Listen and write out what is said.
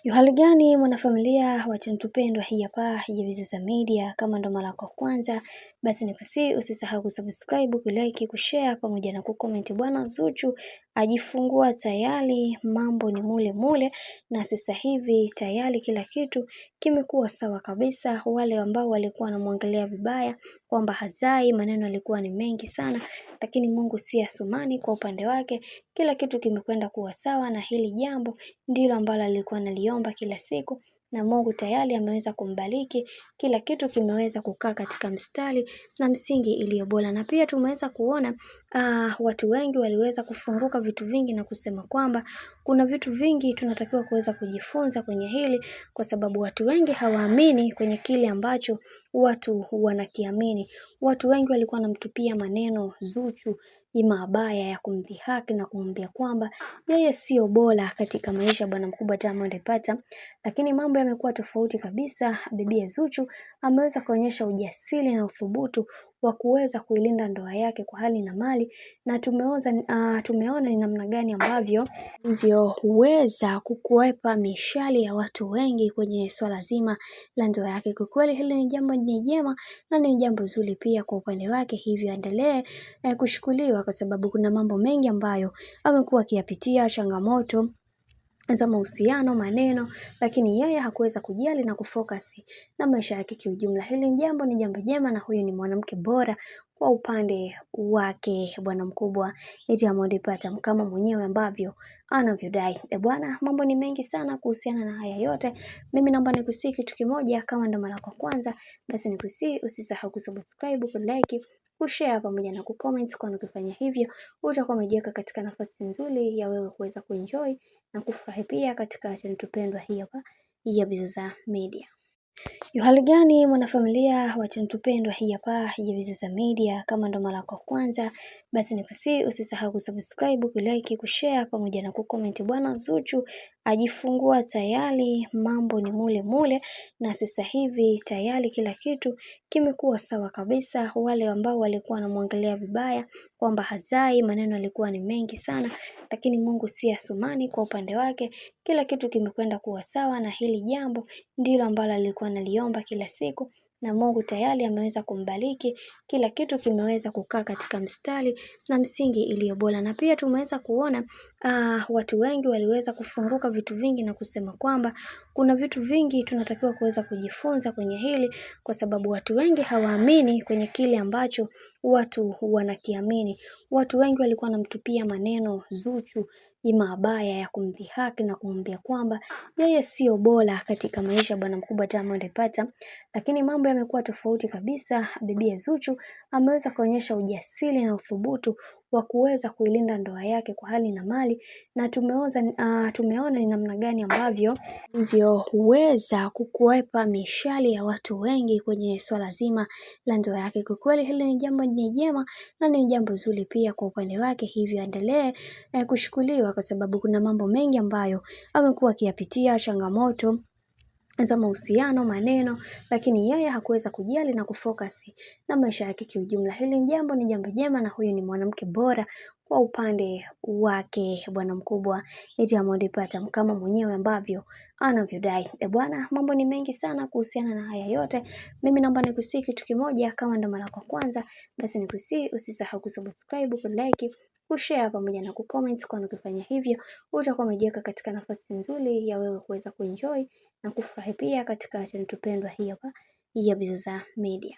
Hali gani mwanafamilia wa channel tupendwa hii hapa ya Bizaza Media. Kama ndo mara yako ya kwanza, basi nikusihi usisahau kusubscribe, kulike, kushare pamoja na kucomment. Bwana Zuchu ajifungua tayari, mambo ni mule mule, na sasa hivi tayari kila kitu kimekuwa sawa kabisa. Wale ambao walikuwa wanamwangalia vibaya kwamba hazai, maneno yalikuwa ni mengi sana, lakini Mungu si Asumani. Kwa upande wake kila kitu kimekwenda kuwa sawa, na hili jambo ndilo ambalo alikuwa analiomba kila siku, na Mungu tayari ameweza kumbariki. Kila kitu kimeweza kukaa katika mstari na msingi iliyo bora, na pia tumeweza kuona watu wengi waliweza kufunguka vitu vingi na kusema kwamba kuna vitu vingi tunatakiwa kuweza kujifunza kwenye hili, kwa sababu watu wengi hawaamini kwenye kile ambacho watu wanakiamini. Watu wengi walikuwa wanamtupia maneno Zuchu mabaya ya kumdhihaki na kumwambia kwamba yeye sio bora katika maisha bwana mkubwa Diamond Platnumz, lakini mambo yamekuwa tofauti kabisa. Bibi Zuchu ameweza kuonyesha ujasiri na uthubutu wa kuweza kuilinda ndoa yake kwa hali na mali, na tumeona ni namna gani ambavyo huweza kukwepa mishali ya watu wengi kwenye swala zima la ndoa yake. Kwa kweli hili ni jambo jema na ni jambo zuri pia kwa upande wake, hivyo endelee kushukuriwa, kwa sababu kuna mambo mengi ambayo amekuwa akiyapitia, changamoto za mahusiano, maneno, lakini yeye hakuweza kujali na kufocus na maisha yake kiujumla. Hili ni jambo jema, na huyu ni mwanamke bora kwa upande wake bwana mkubwa Diamond Platnumz, kama mwenyewe ambavyo anavyodai. Bwana, mambo ni mengi sana kuhusiana na haya yote. Mimi naomba nikusihi kitu kimoja, kama ndo mara yako kwanza, basi nikusihi usisahau kusubscribe, kulike, kushare pamoja na kucomment. Kwa ukifanya hivyo utakuwa umejiweka katika nafasi nzuri ya wewe kuweza kuenjoy na kufurahi pia katika channel tupendwa hii hapa ya Bizaza Media. Hali gani mwanafamilia wa channel tupendwa hii hapa ya Bizaza Media. Kama ndo mara yako ya kwanza, basi nikusihi usisahau kusubscribe, kulike, kushare pamoja na kucomment. Bwana Zuchu ajifungua tayari, mambo ni mule mule, na sasa hivi tayari kila kitu kimekuwa sawa kabisa. Wale ambao walikuwa wanamwangalia vibaya kwamba hazai, maneno yalikuwa ni mengi sana, lakini Mungu si Asumani. Kwa upande wake kila kitu kimekwenda kuwa sawa, na hili jambo ndilo ambalo alikuwa analiomba kila siku, na Mungu tayari ameweza kumbariki. Kila kitu kimeweza kukaa katika mstari na msingi iliyo bora, na pia tumeweza kuona watu wengi waliweza kufunguka vitu vingi na kusema kwamba kuna vitu vingi tunatakiwa kuweza kujifunza kwenye hili, kwa sababu watu wengi hawaamini kwenye kile ambacho watu wanakiamini. Watu wengi walikuwa wanamtupia maneno Zuchu mabaya ya kumdhihaki na kumwambia kwamba yeye sio bora katika maisha bwana mkubwa Diamond Platnumz, lakini mambo yamekuwa tofauti kabisa. Bibi Zuchu ameweza kuonyesha ujasiri na uthubutu wa kuweza kuilinda ndoa yake kwa hali na mali, na tumeona ni namna gani ambavyo huweza kukwepa mishali ya watu wengi kwenye swala zima la ndoa yake. Kwa kweli hili ni jambo jema na ni jambo zuri pia kwa upande wake, hivyo endelee kushukuriwa, kwa sababu kuna mambo mengi ambayo amekuwa akiyapitia, changamoto za mahusiano, maneno, lakini yeye hakuweza kujali na kufocus na maisha yake kiujumla. Hili ni jambo jema, na huyu ni mwanamke bora kwa upande wake bwana mkubwa Diamond Platnumz, kama mwenyewe ambavyo anavyodai. Bwana, mambo ni mengi sana kuhusiana na haya yote. Mimi naomba nikusihi kitu kimoja, kama ndo mara yako kwanza, basi nikusihi usisahau kusubscribe, kulike, kushare pamoja na kucomment. Kwa ukifanya hivyo utakuwa umejiweka katika nafasi nzuri ya wewe kuweza kuenjoy na kufurahi pia katika channel tupendwa hii hapa ya Bizaza Media.